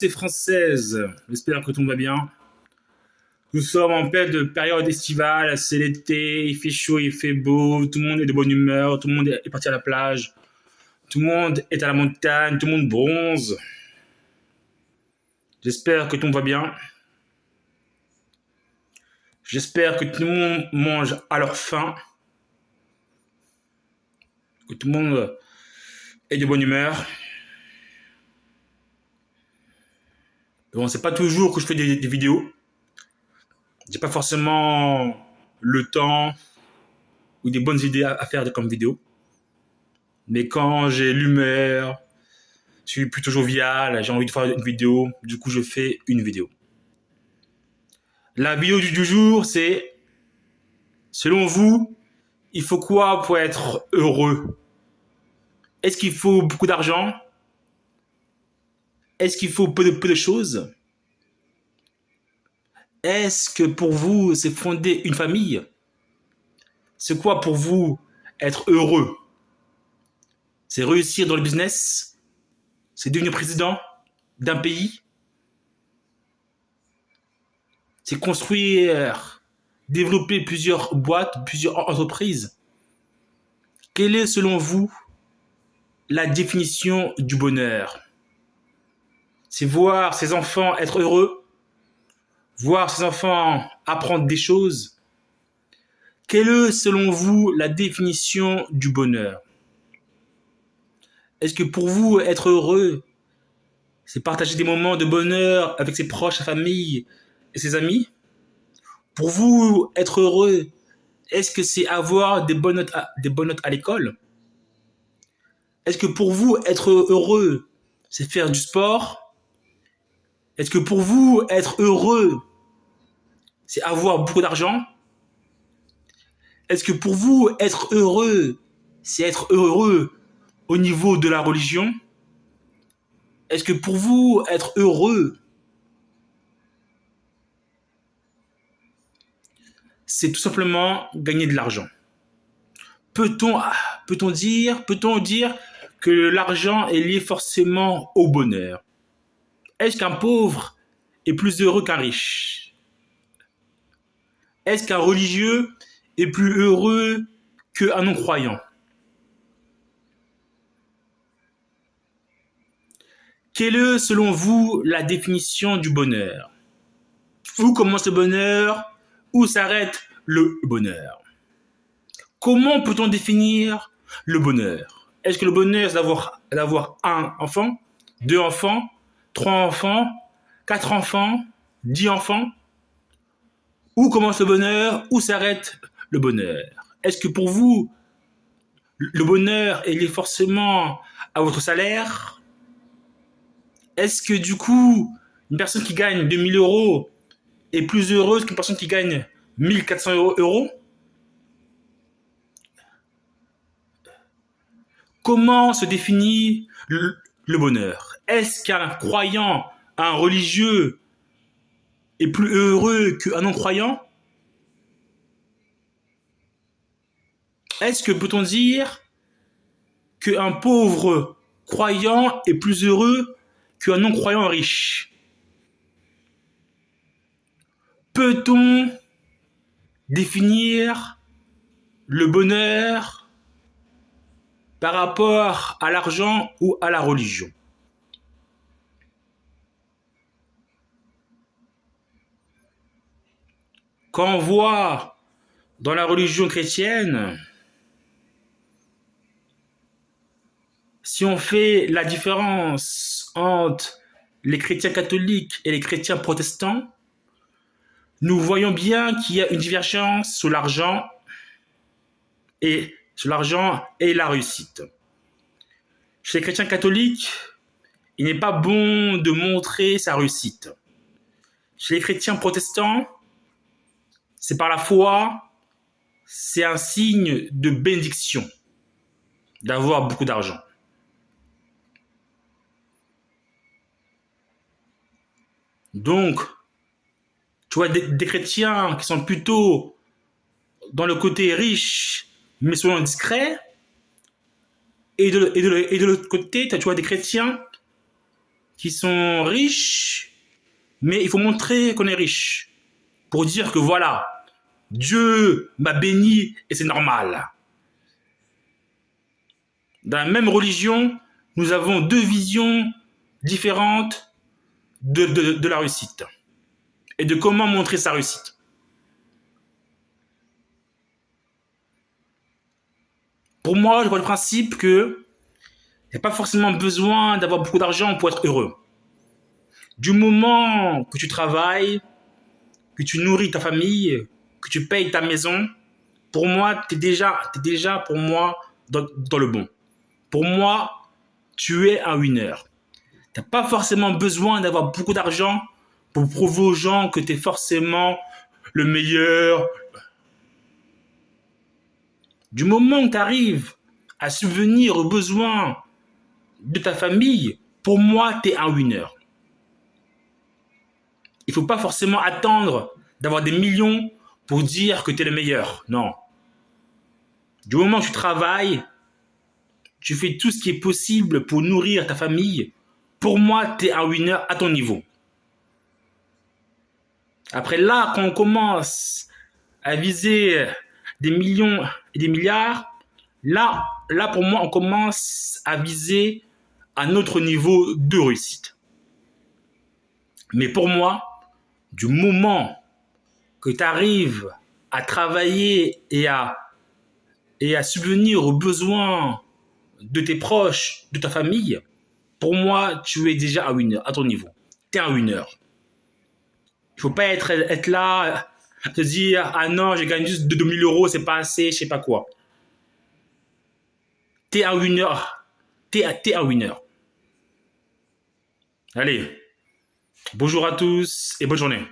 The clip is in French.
C'est française. J'espère que tout va bien. Nous sommes en pleine période estivale, c'est l'été, il fait chaud, il fait beau, tout le monde est de bonne humeur, tout le monde est parti à la plage, tout le monde est à la montagne, tout le monde bronze. J'espère que tout va bien. J'espère que tout le monde mange à leur faim, que tout le monde est de bonne humeur. Bon, c'est pas toujours que je fais des vidéos. J'ai pas forcément le temps ou des bonnes idées à faire comme vidéo. Mais quand j'ai l'humeur, je suis plutôt jovial, j'ai envie de faire une vidéo, du coup je fais une vidéo. La vidéo du jour, c'est, selon vous, il faut quoi pour être heureux? Est-ce qu'il faut beaucoup d'argent? Est-ce qu'il faut peu de choses? Est-ce que pour vous, c'est fonder une famille? C'est quoi pour vous être heureux? C'est réussir dans le business? C'est devenir président d'un pays? C'est construire, développer plusieurs boîtes, plusieurs entreprises? Quelle est selon vous la définition du bonheur? C'est voir ses enfants être heureux, voir ses enfants apprendre des choses. Quelle est selon vous la définition du bonheur? Est-ce que pour vous être heureux, c'est partager des moments de bonheur avec ses proches, sa famille et ses amis? Pour vous être heureux, est-ce que c'est avoir des bonnes notes à l'école? Est-ce que pour vous être heureux, c'est faire du sport? Est-ce que pour vous être heureux, c'est avoir beaucoup d'argent? Est-ce que pour vous être heureux, c'est être heureux au niveau de la religion? Est-ce que pour vous être heureux, c'est tout simplement gagner de l'argent? Peut-on peut-on dire que l'argent est lié forcément au bonheur? Est-ce qu'un pauvre est plus heureux qu'un riche? Est-ce qu'un religieux est plus heureux qu'un non-croyant? Quelle est, selon vous, la définition du bonheur? Où commence le bonheur? Où s'arrête le bonheur? Comment peut-on définir le bonheur? Est-ce que le bonheur, c'est d'avoir un enfant, deux enfants, trois enfants, quatre enfants, 10 enfants? Où commence le bonheur? Où s'arrête le bonheur? Est-ce que pour vous, le bonheur est lié forcément à votre salaire? Est-ce que du coup, une personne qui gagne 2 000 € est plus heureuse qu'une personne qui gagne 1 400 €? Comment se définit le bonheur? Est-ce qu'un croyant, un religieux est plus heureux qu'un non-croyant? Est-ce que peut-on dire qu'un pauvre croyant est plus heureux qu'un non-croyant riche? Peut-on définir le bonheur par rapport à l'argent ou à la religion? Quand on voit dans la religion chrétienne, si on fait la différence entre les chrétiens catholiques et les chrétiens protestants, nous voyons bien qu'il y a une divergence sur l'argent et la réussite. Chez les chrétiens catholiques, il n'est pas bon de montrer sa réussite. Chez les chrétiens protestants, c'est par la foi, c'est un signe de bénédiction d'avoir beaucoup d'argent. Donc, tu vois des chrétiens qui sont plutôt dans le côté riche, mais souvent discrets, et de l'autre côté, tu vois des chrétiens qui sont riches, mais il faut montrer qu'on est riche pour dire que voilà, Dieu m'a béni et c'est normal. Dans la même religion, nous avons deux visions différentes de la réussite et de comment montrer sa réussite. Pour moi, je vois le principe que il n'y a pas forcément besoin d'avoir beaucoup d'argent pour être heureux. Du moment que tu travailles, que tu nourris ta famille, que tu payes ta maison, pour moi, tu es déjà pour moi dans le bon. Pour moi, tu es un winner. Tu n'as pas forcément besoin d'avoir beaucoup d'argent pour prouver aux gens que tu es forcément le meilleur. Du moment que tu arrives à subvenir aux besoins de ta famille, pour moi, tu es un winner. Il ne faut pas forcément attendre d'avoir des millions pour dire que tu es le meilleur. Non. Du moment que tu travailles, tu fais tout ce qui est possible pour nourrir ta famille, pour moi, tu es un winner à ton niveau. Après là, quand on commence à viser des millions et des milliards, là pour moi, on commence à viser un autre niveau de réussite. Mais pour moi, du moment que tu arrives à travailler et à subvenir aux besoins de tes proches, de ta famille, pour moi, tu es déjà un winner à ton niveau. Tu es un winner. Il ne faut pas être là, te dire « Ah non, je gagne juste 2000 euros, c'est pas assez, je sais pas quoi. » Tu es un winner. T'es un winner. Allez, bonjour à tous et bonne journée.